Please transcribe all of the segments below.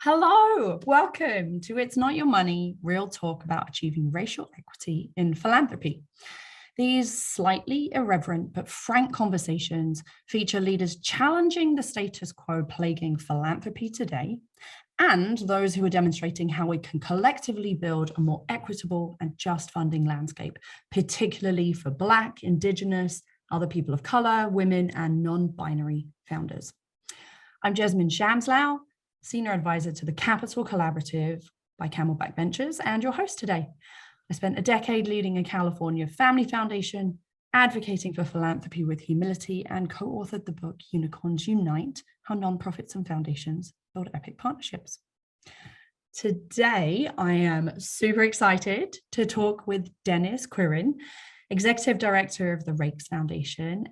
Hello, welcome to It's Not Your Money, real talk about achieving racial equity in philanthropy. These slightly irreverent but frank conversations feature leaders challenging the status quo plaguing philanthropy today, and those who are demonstrating how we can collectively build a more equitable and just funding landscape, particularly for Black, Indigenous, other people of color, women, and non-binary founders. I'm Jasmine Shamslau, Senior Advisor to the Capital Collaborative by Camelback Ventures, and your host today. I spent a decade leading a California family foundation, advocating for philanthropy with humility, and co-authored the book Unicorns Unite: How Nonprofits and Foundations Build Epic Partnerships. Today, I am super excited to talk with Dennis Quirin, Executive Director of the Raikes Foundation,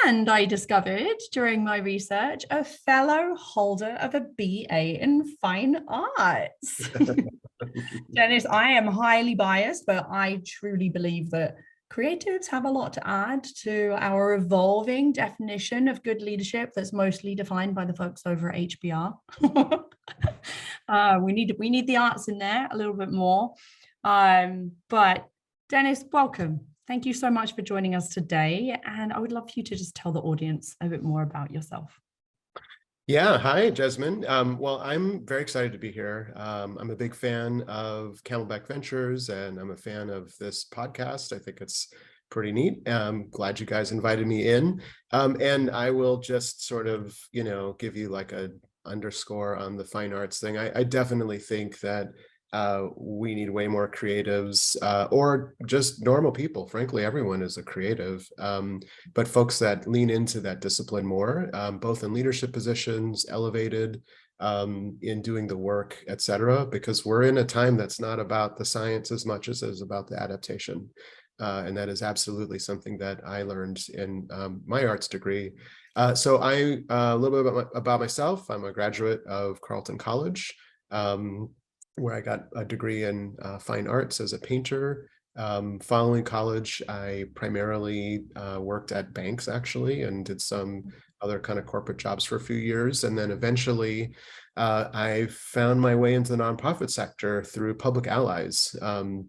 and I discovered during my research a fellow holder of a BA in Fine Arts. Dennis, I am highly biased, but I truly believe that creatives have a lot to add to our evolving definition of good leadership that's mostly defined by the folks over at HBR. We need the arts in there a little bit more. But Dennis, welcome. Thank you so much for joining us today. And I would love for you to just tell the audience a bit more about yourself. Yeah, hi, Jasmine. Well, I'm very excited to be here. I'm a big fan of Camelback Ventures, and I'm a fan of this podcast. I think it's pretty neat. I'm glad you guys invited me in. And I will just sort of, give you like a underscore on the fine arts thing. I definitely think that we need way more creatives or just normal people. Frankly, everyone is a creative, but folks that lean into that discipline more, both in leadership positions, elevated in doing the work, et cetera, because we're in a time that's not about the science as much as it is about the adaptation. And that is absolutely something that I learned in my arts degree. So a little bit about myself. I'm a graduate of Carleton College, where I got a degree in fine arts as a painter. Following college, I primarily worked at banks, actually, and did some other kind of corporate jobs for a few years. And then eventually, I found my way into the nonprofit sector through Public Allies.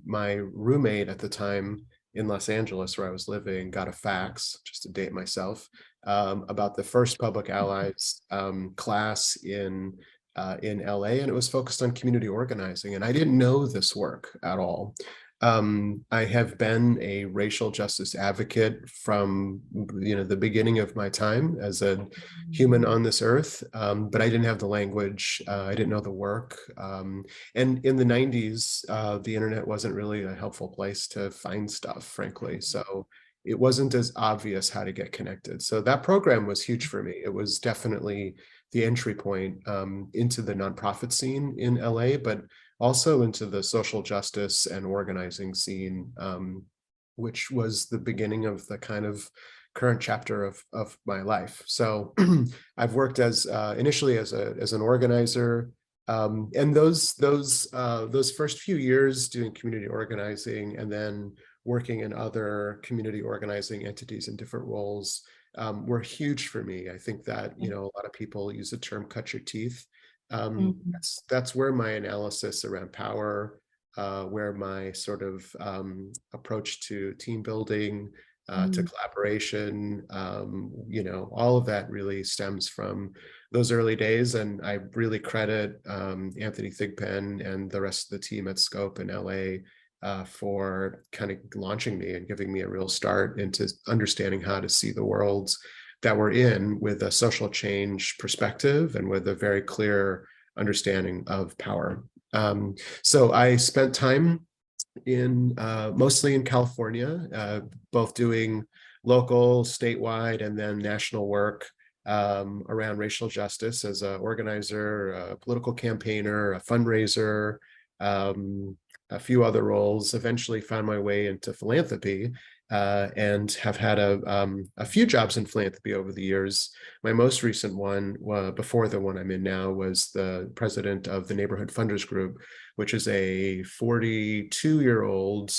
My roommate at the time in Los Angeles, where I was living, got a fax, just to date myself, about the first Public Allies class in LA, and it was focused on community organizing. And I didn't know this work at all. I have been a racial justice advocate from the beginning of my time as a human on this earth, but I didn't have the language. I didn't know the work. And in the 90s, the internet wasn't really a helpful place to find stuff, frankly. So it wasn't as obvious how to get connected. So that program was huge for me. It was definitely the entry point into the nonprofit scene in LA, but also into the social justice and organizing scene, which was the beginning of the kind of current chapter of my life. So I've worked as initially as an organizer, and those first few years doing community organizing, and then working in other community organizing entities in different roles, were huge for me. I think that, a lot of people use the term cut your teeth. That's where my analysis around power, where my sort of approach to team building, to collaboration, all of that really stems from those early days. And I really credit Anthony Thigpen and the rest of the team at Scope in LA for kind of launching me and giving me a real start into understanding how to see the worlds that we're in with a social change perspective and with a very clear understanding of power. So I spent time mostly in California, both doing local, statewide, and then national work around racial justice as an organizer, a political campaigner, a fundraiser, a few other roles. Eventually found my way into philanthropy, and have had a few jobs in philanthropy over the years. My most recent one, before the one I'm in now, was the president of the Neighborhood Funders Group, which is a 42-year-old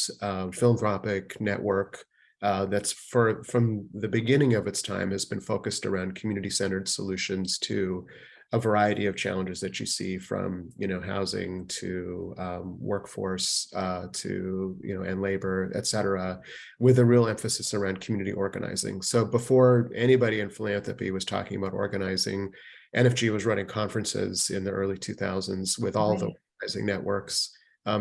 philanthropic network that's from the beginning of its time has been focused around community-centered solutions to a variety of challenges that you see, from housing to workforce to and labor, et cetera, with a real emphasis around community organizing. So before anybody in philanthropy was talking about organizing, NFG was running conferences in the early 2000s with all the organizing networks,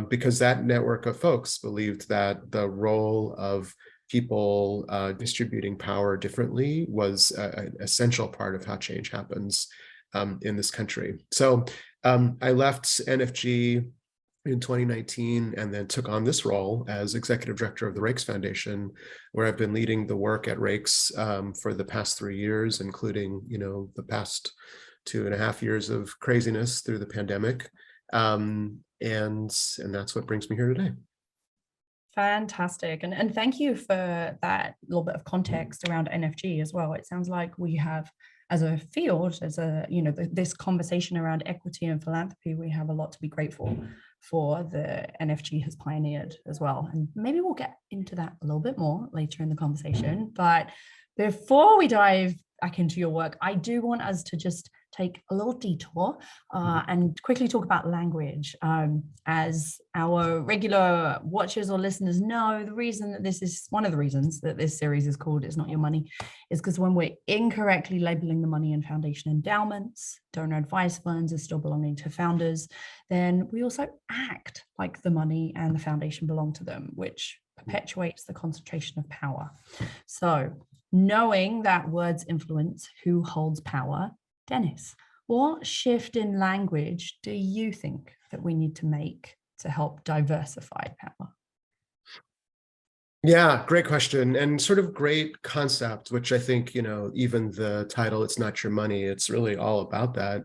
because that network of folks believed that the role of people distributing power differently was an essential part of how change happens in this country. So I left NFG in 2019 and then took on this role as executive director of the Raikes Foundation, where I've been leading the work at Raikes for the past 3 years, including the past 2.5 years of craziness through the pandemic. And that's what brings me here today. Fantastic. And thank you for that little bit of context around NFG as well. It sounds like we have, as a field, as a, this conversation around equity and philanthropy, we have a lot to be grateful for the NFG has pioneered as well. And maybe we'll get into that a little bit more later in the conversation. But before we dive back into your work, I do want us to just take a little detour and quickly talk about language. As our regular watchers or listeners know, the reason that this is one of the reasons that this series is called It's Not Your Money is because when we're incorrectly labeling the money in foundation endowments, donor advice funds as still belonging to founders, then we also act like the money and the foundation belong to them, which perpetuates the concentration of power. So knowing that words influence who holds power, Dennis, what shift in language do you think that we need to make to help diversify power? Yeah, great question, and sort of great concept, which I think, even the title, It's Not Your Money, it's really all about that.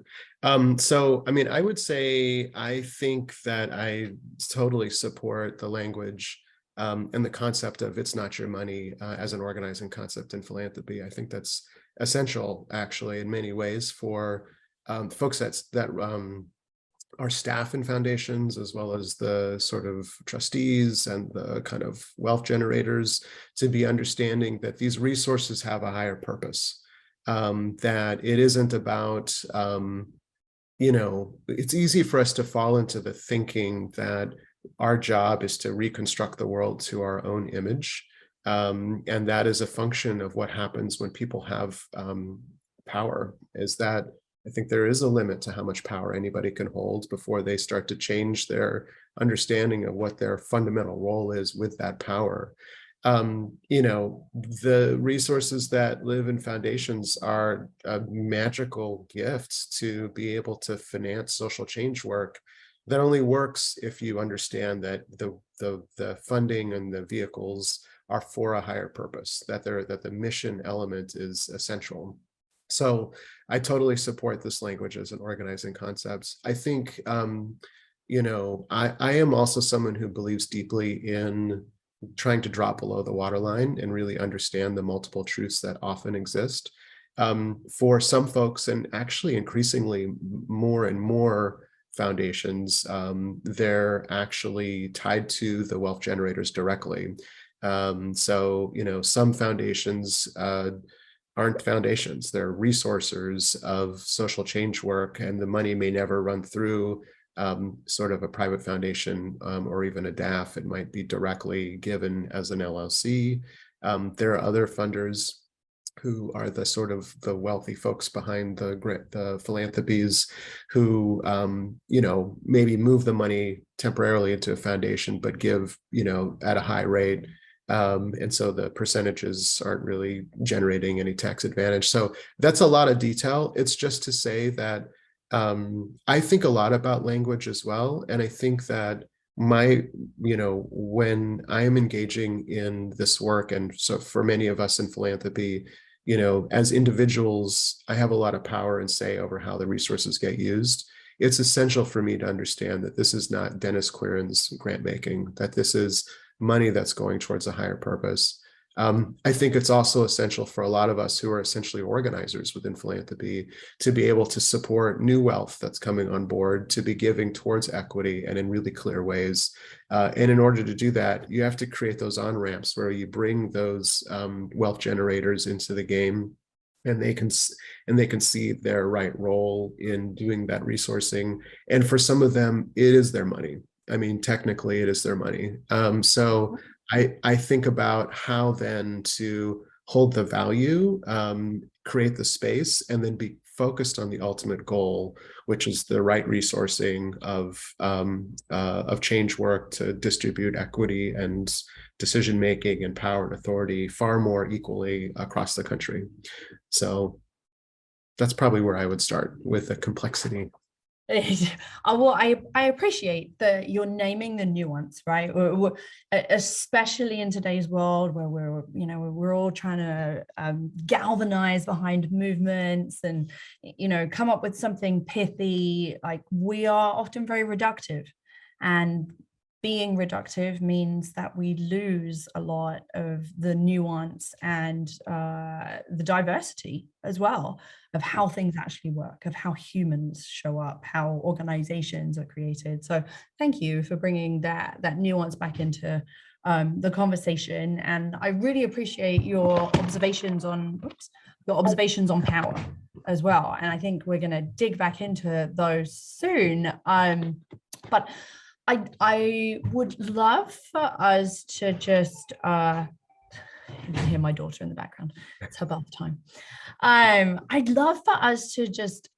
So, I mean, I would say, I think that I totally support the language and the concept of it's not your money as an organizing concept in philanthropy. I think that's essential, actually, in many ways for folks that are staff in foundations, as well as the sort of trustees and the kind of wealth generators, to be understanding that these resources have a higher purpose, that it isn't about, it's easy for us to fall into the thinking that our job is to reconstruct the world to our own image. And that is a function of what happens when people have power, is that I think there is a limit to how much power anybody can hold before they start to change their understanding of what their fundamental role is with that power. The resources that live in foundations are a magical gift to be able to finance social change work that only works if you understand that the funding and the vehicles are for a higher purpose, that the mission element is essential. So I totally support this language as an organizing concept. I think, I am also someone who believes deeply in trying to drop below the waterline and really understand the multiple truths that often exist. For some folks, and actually increasingly more and more foundations, they're actually tied to the wealth generators directly. So, some foundations aren't foundations, they're resourcers of social change work, and the money may never run through sort of a private foundation or even a DAF. It might be directly given as an LLC. There are other funders who are the sort of the wealthy folks behind the philanthropies who, maybe move the money temporarily into a foundation, but give, at a high rate. And so the percentages aren't really generating any tax advantage. So that's a lot of detail. It's just to say that I think a lot about language as well. And I think that when I am engaging in this work, and so for many of us in philanthropy, as individuals, I have a lot of power and say over how the resources get used. It's essential for me to understand that this is not Dennis Quirin's grant making, that this is money that's going towards a higher purpose. I think it's also essential for a lot of us who are essentially organizers within philanthropy to be able to support new wealth that's coming on board, to be giving towards equity and in really clear ways. And in order to do that, you have to create those on-ramps where you bring those wealth generators into the game and they can see their right role in doing that resourcing. And for some of them, it is their money. I mean, technically, it is their money. So I think about how then to hold the value, create the space, and then be focused on the ultimate goal, which is the right resourcing of change work to distribute equity and decision making and power and authority far more equally across the country. So that's probably where I would start with the complexity. Well, I appreciate that you're naming the nuance, right? Especially in today's world where we're all trying to galvanize behind movements and come up with something pithy. Like, we are often very reductive, and being reductive means that we lose a lot of the nuance and the diversity as well of how things actually work, of how humans show up, how organizations are created. So thank you for bringing that nuance back into the conversation. And I really appreciate your observations on power as well. And I think we're going to dig back into those soon. But I would love for us to just you can hear my daughter in the background. It's her bath time. I'd love for us to just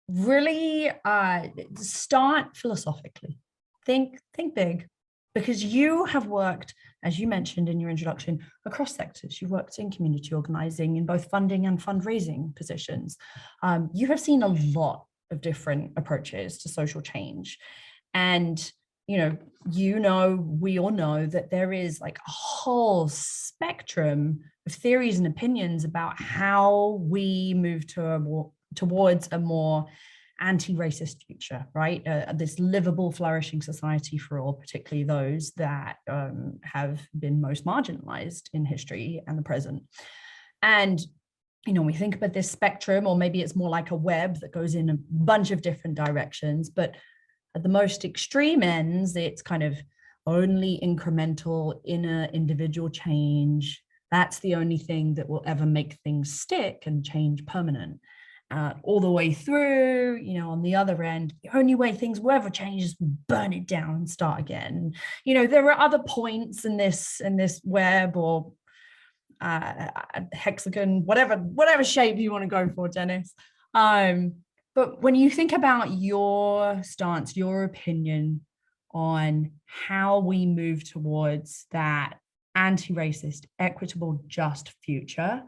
really start philosophically. Think big, because you have worked, as you mentioned in your introduction, across sectors. You've worked in community organizing in both funding and fundraising positions. You have seen a lot of different approaches to social change. And we all know that there is like a whole spectrum of theories and opinions about how we move towards a more anti-racist future, right? This livable, flourishing society for all, particularly those that have been most marginalized in history and the present. And we think about this spectrum, or maybe it's more like a web that goes in a bunch of different directions, but at the most extreme ends, it's kind of only incremental inner individual change. That's the only thing that will ever make things stick and change permanent. All the way through, on the other end, the only way things will ever change is burn it down and start again. There are other points in this web, or hexagon, whatever shape you want to go for, Dennis. But when you think about your stance, your opinion on how we move towards that anti-racist, equitable, just future,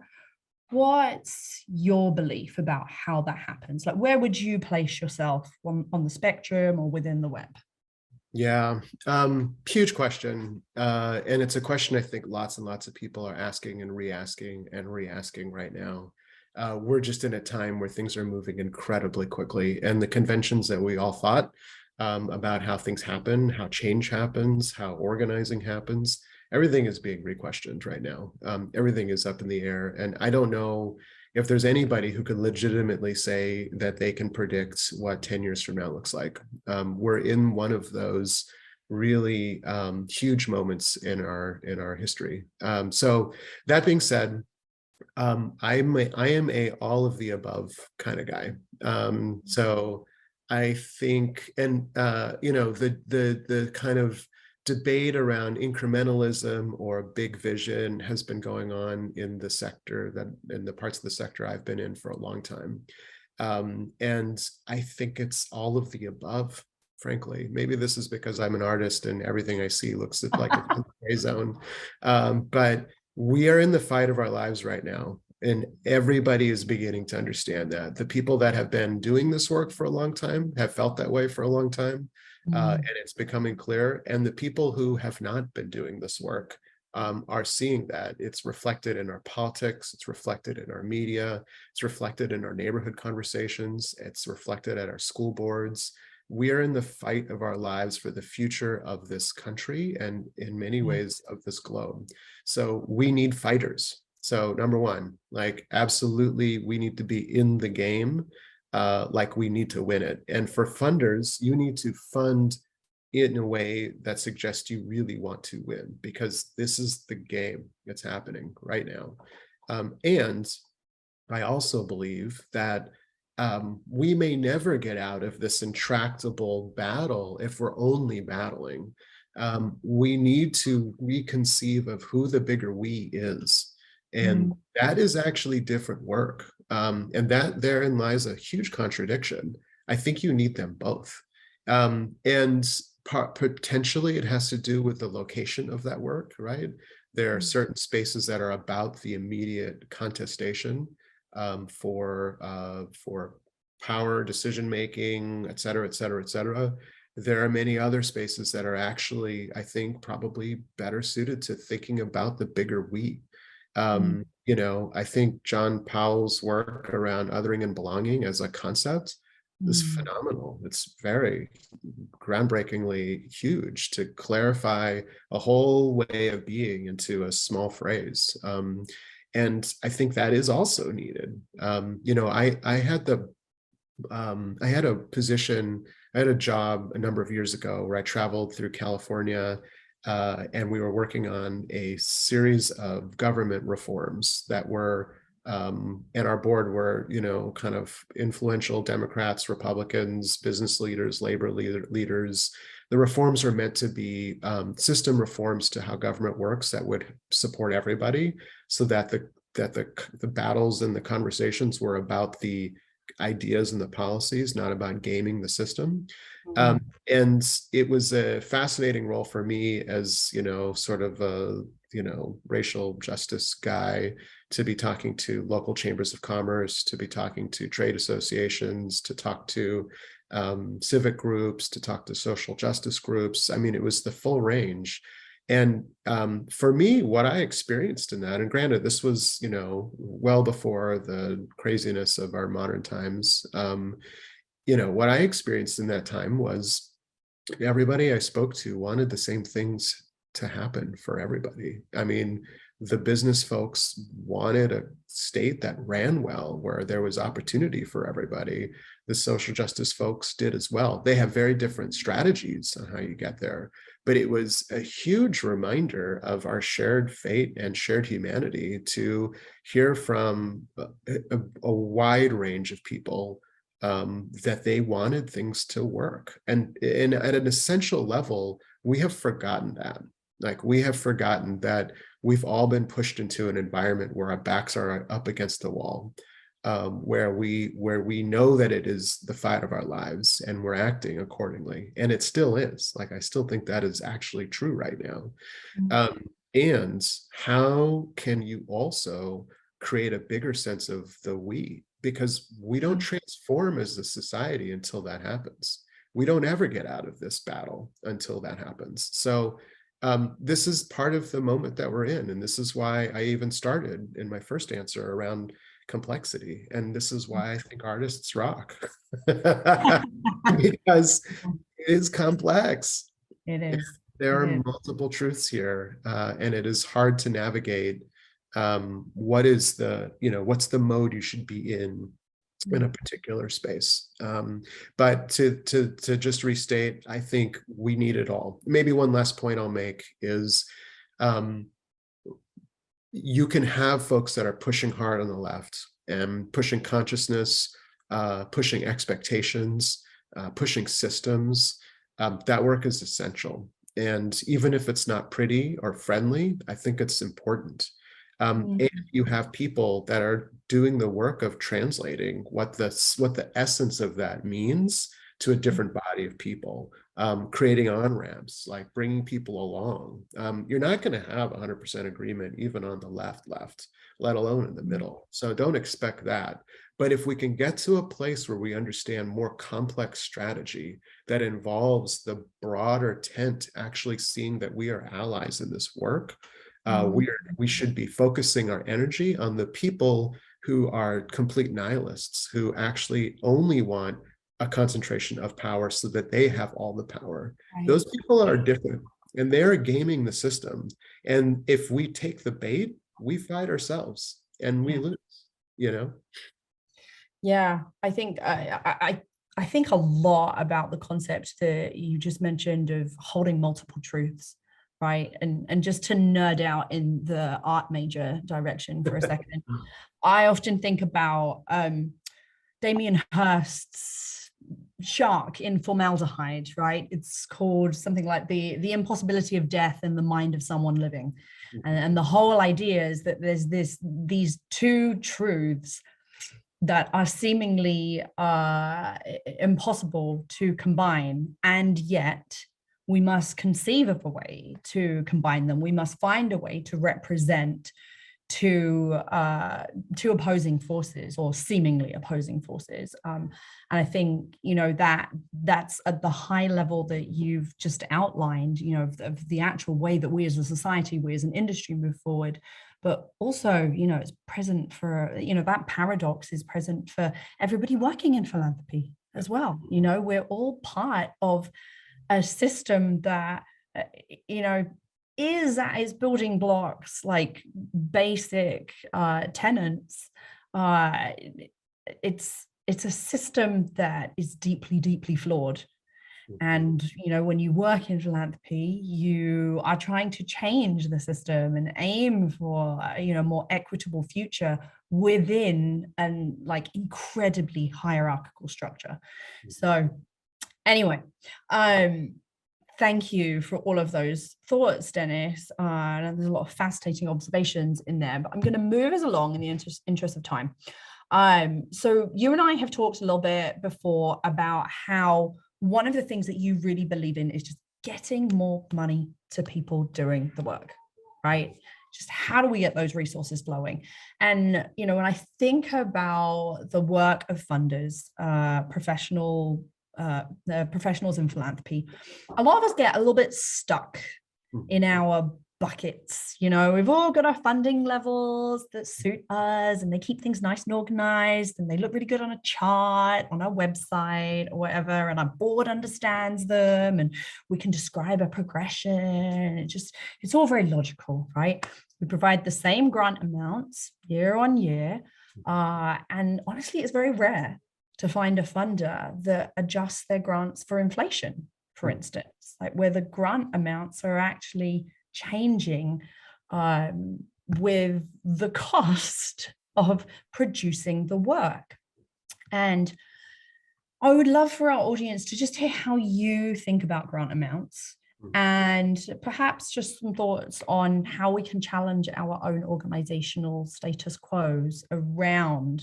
what's your belief about how that happens? Like, where would you place yourself on the spectrum or within the web? Yeah, huge question. And it's a question I think lots and lots of people are asking and re-asking right now. We're just in a time where things are moving incredibly quickly, and the conventions that we all thought about how things happen, how change happens, how organizing happens, everything is being re-questioned right now. Everything is up in the air, and I don't know if there's anybody who can legitimately say that they can predict what 10 years from now looks like. We're in one of those really huge moments in our history. So that being said, I am a all of the above kind of guy. So I think, and the kind of debate around incrementalism or big vision has been going on in the sector, in the parts of the sector I've been in for a long time. And I think it's all of the above, frankly. Maybe this is because I'm an artist and everything I see looks like it's in the gray zone. But we are in the fight of our lives right now, and everybody is beginning to understand that. The people that have been doing this work for a long time have felt that way for a long time, and it's becoming clear. And the people who have not been doing this work are seeing that. It's reflected in our politics, it's reflected in our media, it's reflected in our neighborhood conversations, it's reflected at our school boards. We are in the fight of our lives for the future of this country and in many ways of this globe. So we need fighters. So number one, like, absolutely, we need to be in the game, like we need to win it. And for funders, you need to fund in a way that suggests you really want to win, because this is the game that's happening right now. And I also believe that we may never get out of this intractable battle if we're only battling. We need to reconceive of who the bigger we is. And that is actually different work. And that therein lies a huge contradiction. I think you need them both. And potentially it has to do with the location of that work, right? There are certain spaces that are about the immediate contestation for power, decision making, et cetera, et cetera, et cetera. There are many other spaces that are actually, I think, probably better suited to thinking about the bigger we. You know, I think John Powell's work around othering and belonging as a concept is phenomenal. It's very groundbreakingly huge to clarify a whole way of being into a small phrase. And I think that is also needed. You know, I had a position, I had a job a number of years ago where I traveled through California, and we were working on a series of government reforms that were, and our board were, you know, kind of influential Democrats, Republicans, business leaders, labor leaders. The reforms are meant to be system reforms to how government works that would support everybody, so that the battles and the conversations were about the ideas and the policies, not about gaming the system. And it was a fascinating role for me as, you know, sort of a, you know, racial justice guy, to be talking to local chambers of commerce, to be talking to trade associations, to talk to civic groups, to talk to social justice groups. I mean, it was the full range. And for me, what I experienced in that, and granted, this was, you know, well before the craziness of our modern times, you know, what I experienced in that time was everybody I spoke to wanted the same things to happen for everybody. I mean, the business folks wanted a state that ran well, where there was opportunity for everybody. The social justice folks did as well. They have very different strategies on how you get there, but it was a huge reminder of our shared fate and shared humanity to hear from a wide range of people that they wanted things to work. And at an essential level, we have forgotten that. Like, we have forgotten that we've all been pushed into an environment where our backs are up against the wall, where we know that it is the fight of our lives and we're acting accordingly. And it still is. Like, I still think that is actually true right now. And how can you also create a bigger sense of the we? Because we don't transform as a society until that happens. We don't ever get out of this battle until that happens. So this is part of the moment that we're in. And this is why I even started in my first answer around complexity. And this is why I think artists rock. Because it is complex. It is. There are multiple truths here, and it is hard to navigate what is the, you know, what's the mode you should be in a particular space. But to just restate, I think we need it all. Maybe one last point I'll make is you can have folks that are pushing hard on the left and pushing consciousness, pushing expectations, pushing systems. That work is essential. And even if it's not pretty or friendly, I think it's important. And you have people that are doing the work of translating what the essence of that means to a different body of people, creating on-ramps, like bringing people along. You're not going to have 100% agreement even on the left, let alone in the middle. So don't expect that. But if we can get to a place where we understand more complex strategy that involves the broader tent actually seeing that we are allies in this work, we should be focusing our energy on the people who are complete nihilists, who actually only want a concentration of power so that they have all the power. Right. Those people are different, and they're gaming the system. And if we take the bait, we fight ourselves and we lose, you know? Yeah, I think I think a lot about the concept that you just mentioned of holding multiple truths. right? And just to nerd out in the art major direction for a second, I often think about Damien Hirst's shark in formaldehyde, right? It's called something like the impossibility of death in the mind of someone living. And the whole idea is that there's these two truths that are seemingly impossible to combine, and yet we must conceive of a way to combine them. We must find a way to represent two opposing forces, or seemingly opposing forces. And I think, that's at the high level that you've just outlined, of the actual way that we as a society, we as an industry move forward. But also, it's present for, that paradox is present for everybody working in philanthropy as well. We're all part of a system that, is at its building blocks, like basic tenets. It's a system that is deeply, deeply flawed. And, when you work in philanthropy, you are trying to change the system and aim for, more equitable future within an incredibly hierarchical structure. So anyway, thank you for all of those thoughts, Dennis. And there's a lot of fascinating observations in there, but I'm going to move us along in the interest of time. So you and I have talked a little bit before about how one of the things that you really believe in is just getting more money to people doing the work, right? Just how do we get those resources flowing? And, when I think about the work of funders, professionals in philanthropy, a lot of us get a little bit stuck in our buckets. We've all got our funding levels that suit us, and they keep things nice and organized, and they look really good on a chart on our website or whatever, and our board understands them, and we can describe a progression. It's all very logical, right? We provide the same grant amounts year on year, and honestly, it's very rare to find a funder that adjusts their grants for inflation, for instance, like where the grant amounts are actually changing with the cost of producing the work. And I would love for our audience to just hear how you think about grant amounts, and perhaps just some thoughts on how we can challenge our own organizational status quos around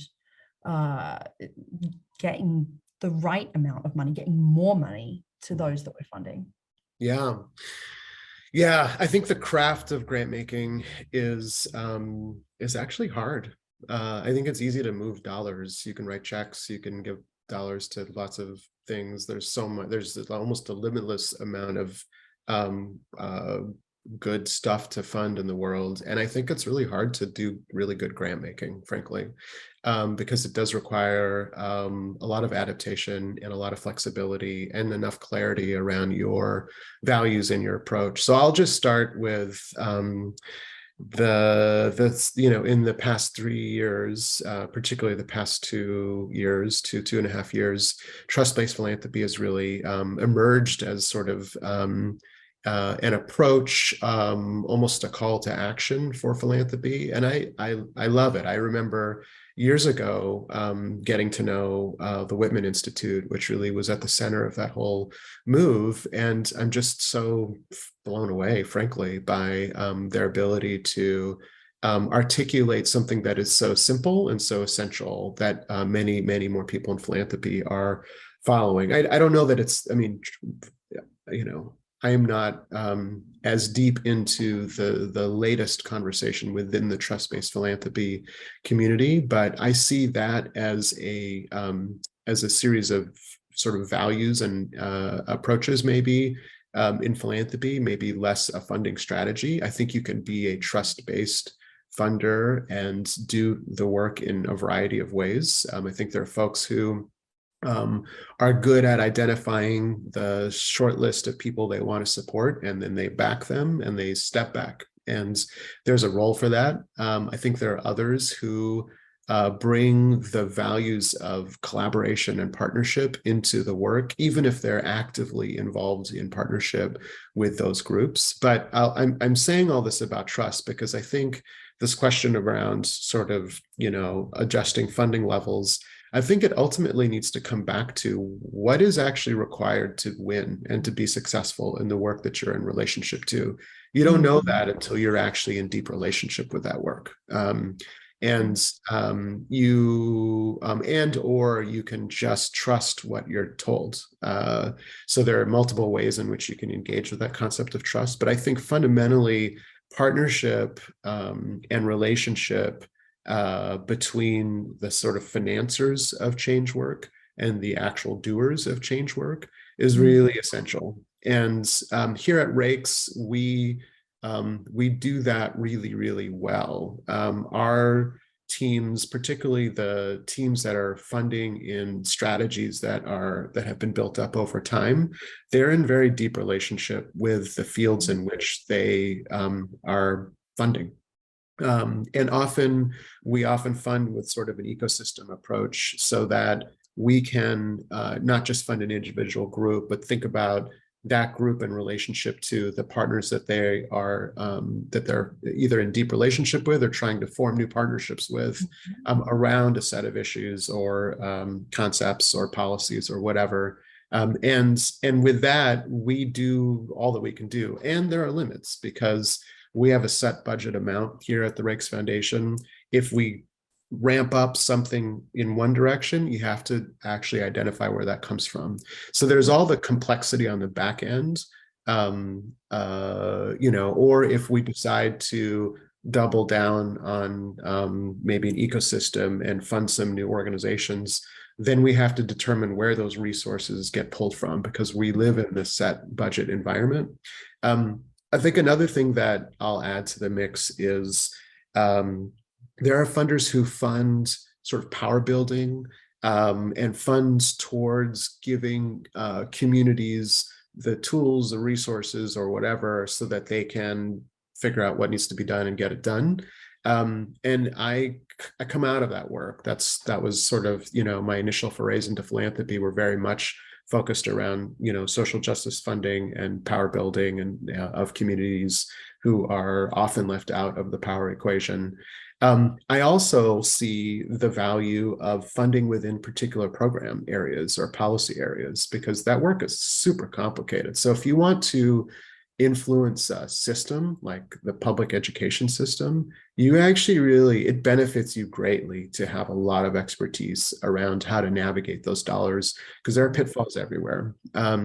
getting the right amount of money, getting more money to those that we're funding. Yeah, I think the craft of grant making is actually hard. I think it's easy to move dollars. You can write checks, you can give dollars to lots of things. There's so much, there's almost a limitless amount of good stuff to fund in the world. And I think it's really hard to do really good grant making, frankly, because it does require a lot of adaptation and a lot of flexibility and enough clarity around your values and your approach. So I'll just start with in the past 3 years, particularly the past 2 years to 2.5 years, trust-based philanthropy has really emerged as sort of an approach, almost a call to action for philanthropy. And I love it. I remember years ago getting to know the Whitman Institute, which really was at the center of that whole move. And I'm just so blown away, frankly, by their ability to articulate something that is so simple and so essential that many, many more people in philanthropy are following. I don't know that it's, I am not as deep into the latest conversation within the trust-based philanthropy community, but I see that as a series of sort of values and approaches, maybe in philanthropy, maybe less a funding strategy. I think you can be a trust-based funder and do the work in a variety of ways. I think there are folks who are good at identifying the short list of people they want to support, and then they back them and they step back. And there's a role for that. I think there are others who bring the values of collaboration and partnership into the work, even if they're actively involved in partnership with those groups. But I'm saying all this about trust because I think this question around sort of, adjusting funding levels, I think it ultimately needs to come back to what is actually required to win and to be successful in the work that you're in relationship to. You don't know that until you're actually in deep relationship with that work. And or you can just trust what you're told. So there are multiple ways in which you can engage with that concept of trust. But I think fundamentally, partnership and relationship between the sort of financiers of change work and the actual doers of change work is really essential. And here at Raikes, we do that really, really well. Our teams, particularly the teams that are funding in strategies that have been built up over time, they're in very deep relationship with the fields in which they are funding. And we often fund with sort of an ecosystem approach so that we can not just fund an individual group, but think about that group in relationship to the partners that they're either in deep relationship with or trying to form new partnerships with around a set of issues or concepts or policies or whatever. And with that, we do all that we can do. And there are limits because we have a set budget amount here at the Raikes Foundation. If we ramp up something in one direction, you have to actually identify where that comes from. So there's all the complexity on the back end, or if we decide to double down on maybe an ecosystem and fund some new organizations, then we have to determine where those resources get pulled from because we live in this set budget environment. I think another thing that I'll add to the mix is there are funders who fund sort of power building and funds towards giving communities the tools, the resources, or whatever, so that they can figure out what needs to be done and get it done. And I come out of that work. That was sort of, my initial forays into philanthropy were very much focused around, social justice funding and power building and of communities who are often left out of the power equation. I also see the value of funding within particular program areas or policy areas because that work is super complicated. So if you want to influence a system like the public education system, it benefits you greatly to have a lot of expertise around how to navigate those dollars because there are pitfalls everywhere.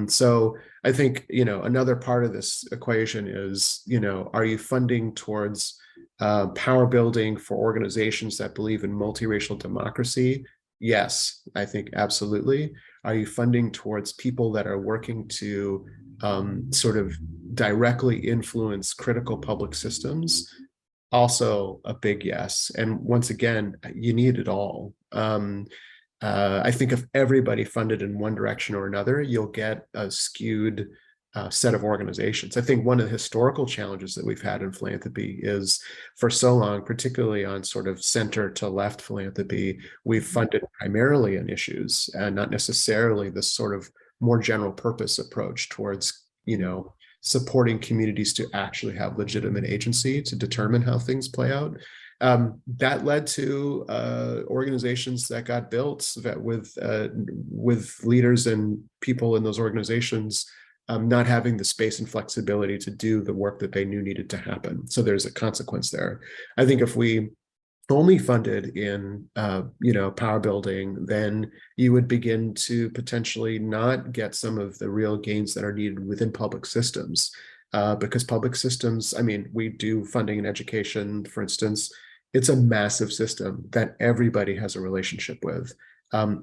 So I think, another part of this equation is, are you funding towards power building for organizations that believe in multiracial democracy? Yes, I think absolutely. Are you funding towards people that are working to sort of directly influence critical public systems? Also a big yes. And once again, you need it all. I think if everybody funded in one direction or another, you'll get a skewed set of organizations. I think one of the historical challenges that we've had in philanthropy is for so long, particularly on sort of center to left philanthropy, we've funded primarily on issues and not necessarily this sort of more general purpose approach towards, supporting communities to actually have legitimate agency to determine how things play out. That led to organizations that got built that with leaders and people in those organizations not having the space and flexibility to do the work that they knew needed to happen. So there's a consequence there. I think if we only funded in power building, then you would begin to potentially not get some of the real gains that are needed within public systems. Because public systems, we do funding in education, for instance, it's a massive system that everybody has a relationship with.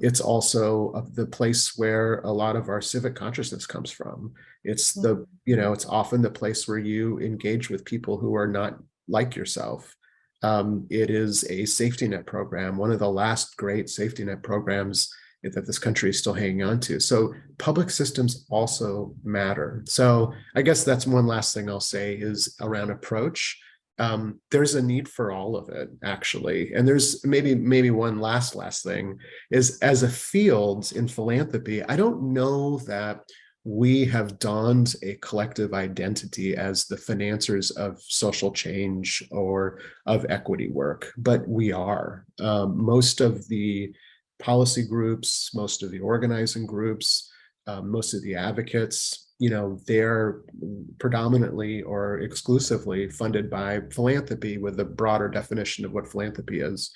It's also the place where a lot of our civic consciousness comes from. It's it's often the place where you engage with people who are not like yourself. It is a safety net program, one of the last great safety net programs that this country is still hanging on to. So public systems also matter. So I guess that's one last thing I'll say is around approach. there's a need for all of it, actually. And there's maybe one last thing is, as a field in philanthropy, I don't know that we have donned a collective identity as the financiers of social change or of equity work, but we are. Most of the policy groups, most of the organizing groups, most of the advocates, they're predominantly or exclusively funded by philanthropy, with a broader definition of what philanthropy is.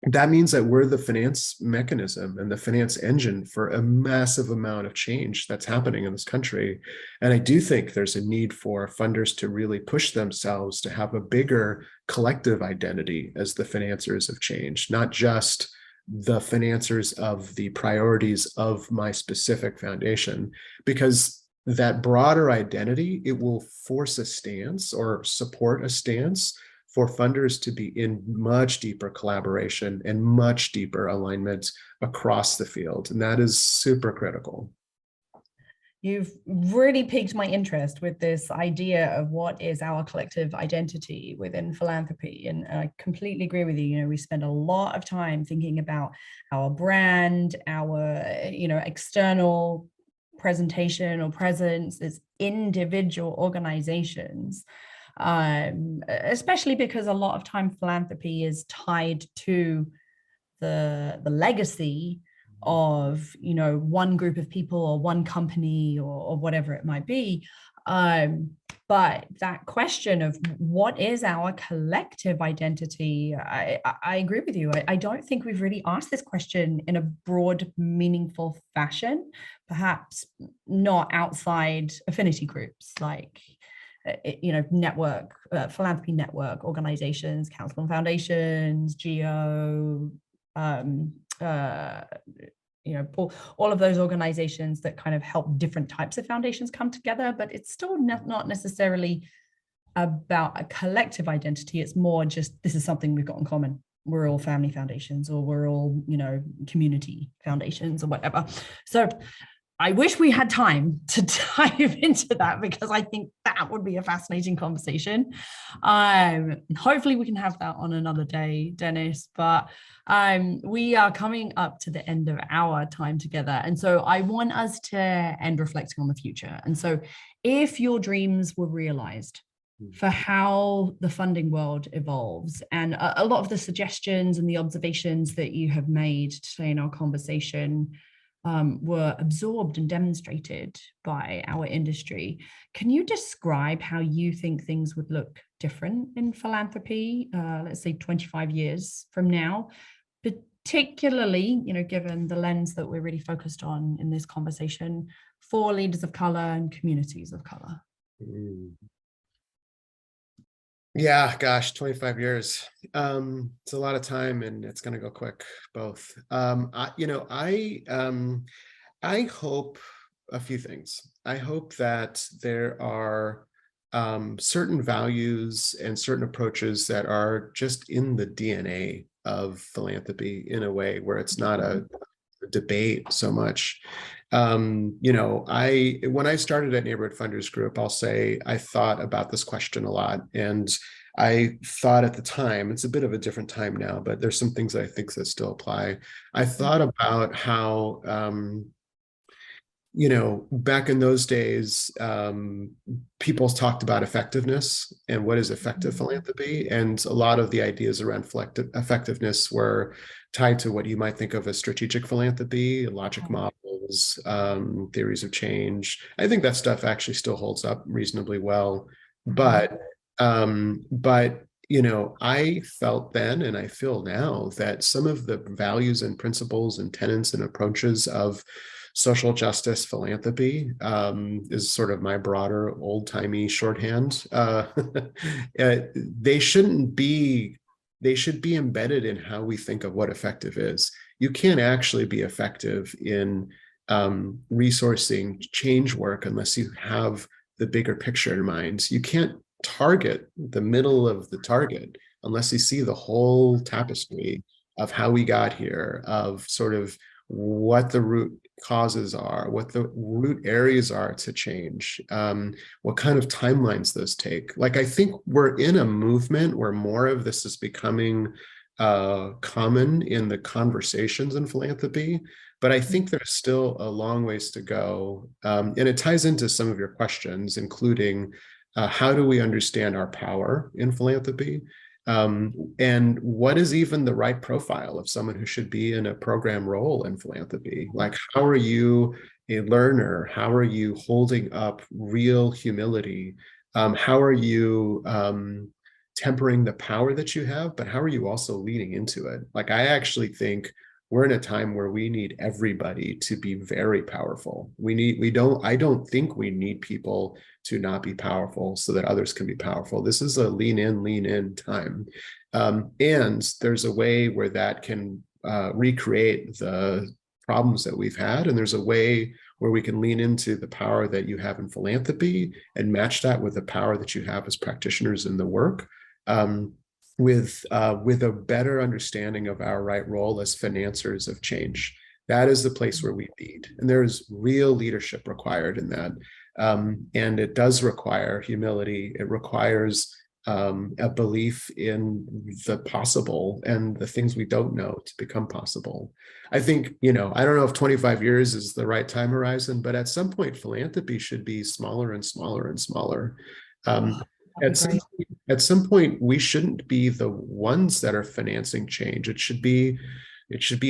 That means that we're the finance mechanism and the finance engine for a massive amount of change that's happening in this country. And I do think there's a need for funders to really push themselves to have a bigger collective identity as the financiers of change, not just the financiers of the priorities of my specific foundation, because that broader identity, it will force a stance or support a stance for funders to be in much deeper collaboration and much deeper alignment across the field. And that is super critical. You've really piqued my interest with this idea of what is our collective identity within philanthropy. And I completely agree with you. We spend a lot of time thinking about our brand, our, external presentation or presence as individual organizations. Especially because a lot of time philanthropy is tied to the legacy of one group of people or one company or whatever it might be. But that question of what is our collective identity, I agree with you. I don't think we've really asked this question in a broad, meaningful fashion, perhaps not outside affinity groups like network, philanthropy network organizations, council and foundations, GEO, all of those organizations that kind of help different types of foundations come together, but it's still not necessarily about a collective identity. It's more just, this is something we've got in common. We're all family foundations, or we're all, community foundations or whatever. So I wish we had time to dive into that, because I think that would be a fascinating conversation. Hopefully we can have that on another day, Dennis, but we are coming up to the end of our time together. And so I want us to end reflecting on the future. And so if your dreams were realized for how the funding world evolves, and a lot of the suggestions and the observations that you have made today in our conversation were absorbed and demonstrated by our industry. Can you describe how you think things would look different in philanthropy, let's say 25 years from now, particularly, given the lens that we're really focused on in this conversation for leaders of color and communities of color? Yeah, gosh, 25 years. It's a lot of time, and it's going to go quick, both. I hope a few things. I hope that there are certain values and certain approaches that are just in the DNA of philanthropy, in a way where it's not a debate so much. When I started at Neighborhood Funders Group, I'll say I thought about this question a lot. And I thought at the time, it's a bit of a different time now, but there's some things that I think that still apply. I thought about how, back in those days, people talked about effectiveness and what is effective philanthropy. And a lot of the ideas around effectiveness were tied to what you might think of as strategic philanthropy, logic models, theories of change. I think that stuff actually still holds up reasonably well. But I felt then, and I feel now, that some of the values and principles and tenets and approaches of social justice philanthropy is sort of my broader old-timey shorthand. They should be embedded in how we think of what effective is. You can't actually be effective in resourcing change work unless you have the bigger picture in mind. You can't target the middle of the target unless you see the whole tapestry of how we got here, of sort of what the root causes are, what the root areas are to change, what kind of timelines those take. Like, I think we're in a movement where more of this is becoming common in the conversations in philanthropy, but I think there's still a long ways to go. And it ties into some of your questions, including how do we understand our power in philanthropy? And what is even the right profile of someone who should be in a program role in philanthropy? Like, how are you a learner? How are you holding up real humility? How are you tempering the power that you have, but how are you also leaning into it? Like, I actually think we're in a time where we need everybody to be very powerful. I don't think we need people to not be powerful so that others can be powerful. This is a lean in time. And there's a way where that can recreate the problems that we've had. And there's a way where we can lean into the power that you have in philanthropy and match that with the power that you have as practitioners in the work. With a better understanding of our right role as financiers of change. That is the place where we lead. And there's real leadership required in that. And it does require humility. It requires a belief in the possible and the things we don't know to become possible. I think, I don't know if 25 years is the right time horizon, but at some point, philanthropy should be smaller and smaller and smaller. At some point, we shouldn't be the ones that are financing change. It should be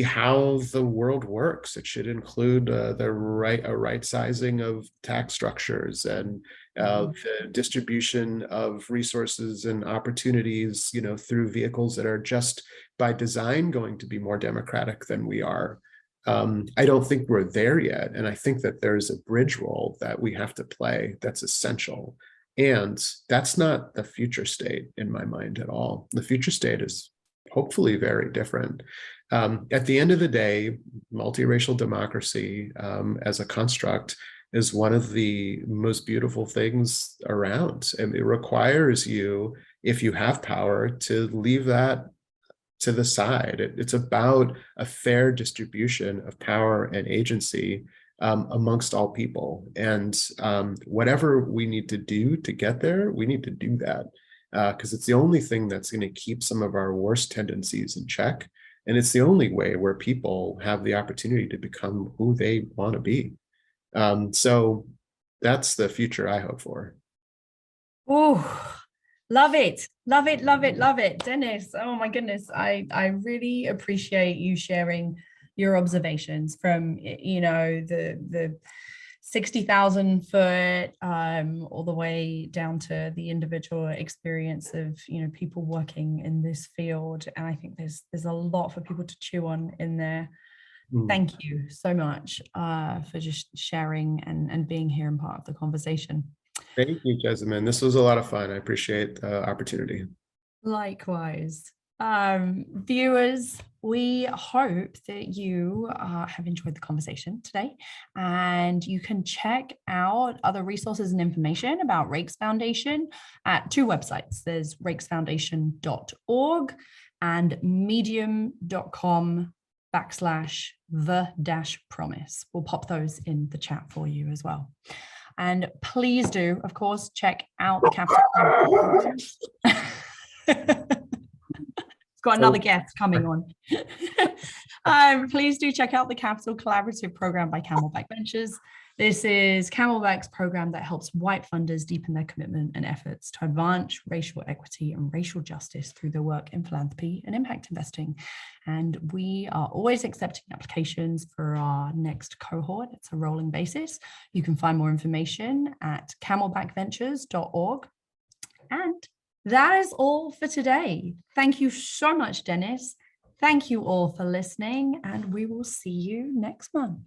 how the world works. It should include a right sizing of tax structures and the distribution of resources and opportunities, through vehicles that are just by design going to be more democratic than we are. I don't think we're there yet, and I think that there's a bridge role that we have to play that's essential. And that's not the future state in my mind at all. The future state is hopefully very different. At the end of the day, multiracial democracy as a construct is one of the most beautiful things around. And it requires you, if you have power, to leave that to the side. It's about a fair distribution of power and agency amongst all people. And whatever we need to do to get there, we need to do that because it's the only thing that's going to keep some of our worst tendencies in check. And it's the only way where people have the opportunity to become who they want to be. So that's the future I hope for. Oh, love it. Love it, love it, love it. Dennis, oh my goodness. I really appreciate you sharing your observations from, the 60,000 foot all the way down to the individual experience of, people working in this field. And I think there's a lot for people to chew on in there. Thank you so much for just sharing and being here and part of the conversation. Thank you, Jessamine. This was a lot of fun. I appreciate the opportunity. Likewise. Viewers, we hope that you have enjoyed the conversation today, and you can check out other resources and information about Raikes Foundation at two websites. There's raikesfoundation.org and medium.com/the-promise. We'll pop those in the chat for you as well. And please do, of course, check out the Capital. Got another guest coming on. Please do check out the Capital Collaborative Program by Camelback Ventures. This is Camelback's program that helps white funders deepen their commitment and efforts to advance racial equity and racial justice through their work in philanthropy and impact investing. And we are always accepting applications for our next cohort. It's a rolling basis. You can find more information at camelbackventures.org. And that is all for today. Thank you so much, Dennis. Thank you all for listening, and we will see you next month.